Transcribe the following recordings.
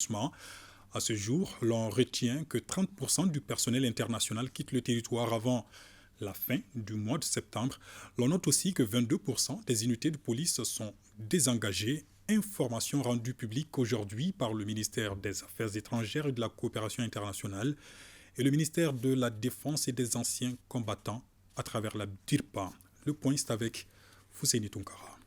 MINUSMA. À ce jour, l'on retient que 30% du personnel international quitte le territoire avant la fin du mois de septembre. L'on note aussi que 22% des unités de police sont désengagées. Information rendue publique aujourd'hui par le ministère des Affaires étrangères et de la coopération internationale et le ministère de la Défense et des anciens combattants à travers la DIRPA. Le point, c'est avec Fousseini Tounkara.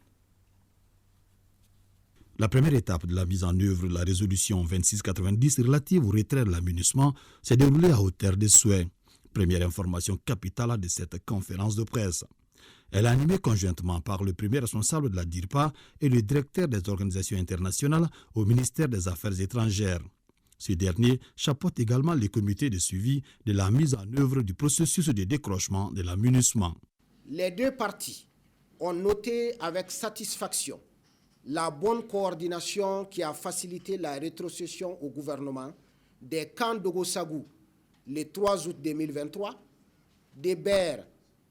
La première étape de la mise en œuvre de la résolution 2690 relative au retrait de la MINUSMA s'est déroulée à hauteur des souhaits. Première information capitale de cette conférence de presse. Elle est animée conjointement par le premier responsable de la DIRPA et le directeur des organisations internationales au ministère des Affaires étrangères. Ce dernier chapeaute également les comités de suivi de la mise en œuvre du processus de décrochement de la MINUSMA. Les deux parties ont noté avec satisfaction la bonne coordination qui a facilité la rétrocession au gouvernement des camps de Gossagou le 3 août 2023, de Ber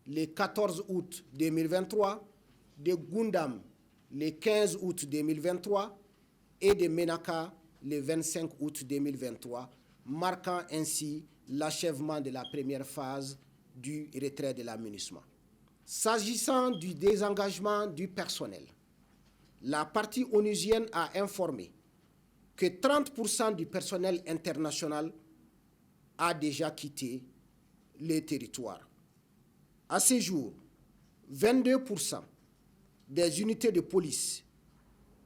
le 14 août 2023, de Gundam le 15 août 2023 et de Menaka le 25 août 2023, marquant ainsi l'achèvement de la première phase du retrait de la MINUSMA. S'agissant du désengagement du personnel, la partie onusienne a informé que 30% du personnel international a déjà quitté le territoire. À ce jour, 22% des unités de police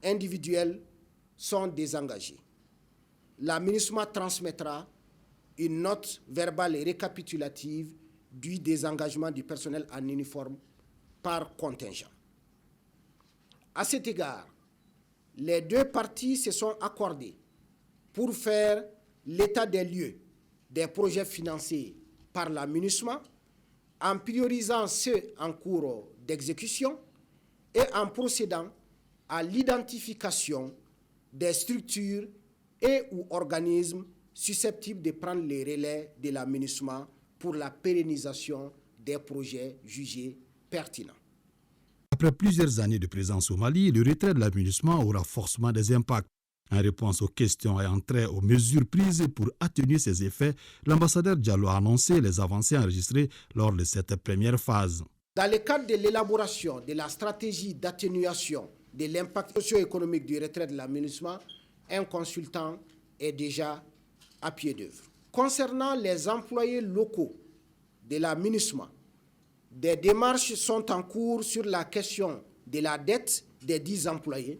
individuelles sont désengagées. La MINUSMA transmettra une note verbale et récapitulative du désengagement du personnel en uniforme par contingent. À cet égard, les deux parties se sont accordées pour faire l'état des lieux des projets financés par la MINUSMA en priorisant ceux en cours d'exécution et en procédant à l'identification des structures et ou organismes susceptibles de prendre les relais de la MINUSMA pour la pérennisation des projets jugés pertinents. Après plusieurs années de présence au Mali, le retrait de la MINUSMA aura forcément des impacts. En réponse aux questions et en trait aux mesures prises pour atténuer ces effets, l'ambassadeur Diallo a annoncé les avancées enregistrées lors de cette première phase. Dans le cadre de l'élaboration de la stratégie d'atténuation de l'impact socio-économique du retrait de la MINUSMA, un consultant est déjà à pied d'œuvre. Concernant les employés locaux de la MINUSMA, des démarches sont en cours sur la question de la dette des 10 employés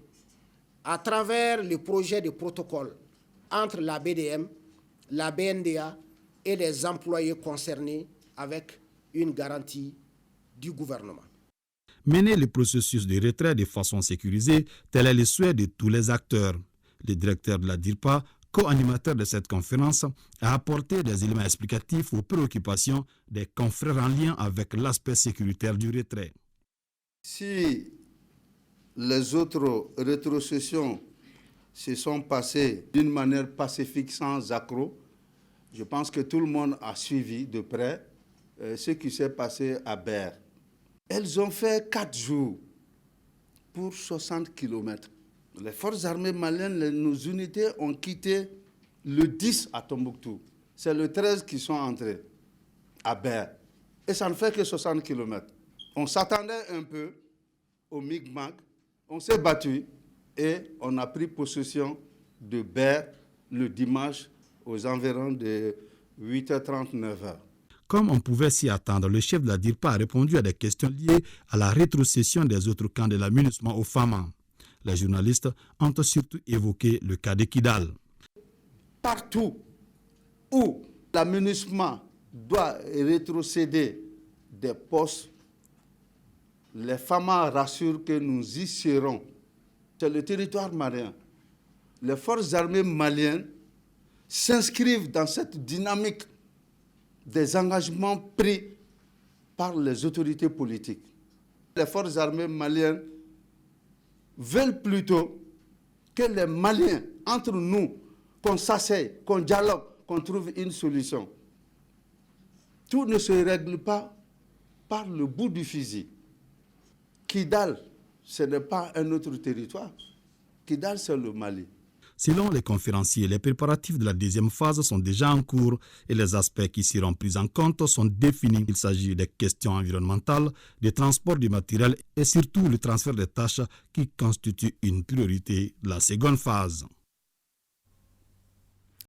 à travers le projet de protocole entre la BDM, la BNDA et les employés concernés avec une garantie du gouvernement. Mener le processus de retrait de façon sécurisée, tel est le souhait de tous les acteurs. Le directeur de la DIRPA, co-animateur de cette conférence, a apporté des éléments explicatifs aux préoccupations des confrères en lien avec l'aspect sécuritaire du retrait. Si les autres rétrocessions se sont passées d'une manière pacifique, sans accroc, je pense que tout le monde a suivi de près ce qui s'est passé à Ber. Elles ont fait 4 jours pour 60 km. Les forces armées maliennes, nos unités ont quitté le 10 à Tombouctou. C'est le 13 qui sont entrés à Ber. Et ça ne fait que 60 km. On s'attendait un peu au Micmac. On s'est battu et on a pris possession de Ber le dimanche aux environs de 8h30, 9h. Comme on pouvait s'y attendre, le chef de la DIRPA a répondu à des questions liées à la rétrocession des autres camps de la MINUSMA au Fama. Les journalistes ont surtout évoqué le cas de Kidal. Partout où la MINUSMA doit rétrocéder des postes, les FAMA rassurent que nous y serons. C'est le territoire malien. Les forces armées maliennes s'inscrivent dans cette dynamique des engagements pris par les autorités politiques. Les forces armées maliennes veulent plutôt que les Maliens, entre nous, qu'on s'asseye, qu'on dialogue, qu'on trouve une solution. Tout ne se règle pas par le bout du fusil. Kidal, ce n'est pas un autre territoire. Kidal, c'est le Mali. Selon les conférenciers, les préparatifs de la deuxième phase sont déjà en cours et les aspects qui seront pris en compte sont définis. Il s'agit des questions environnementales, des transports du matériel et surtout le transfert des tâches qui constitue une priorité de la seconde phase.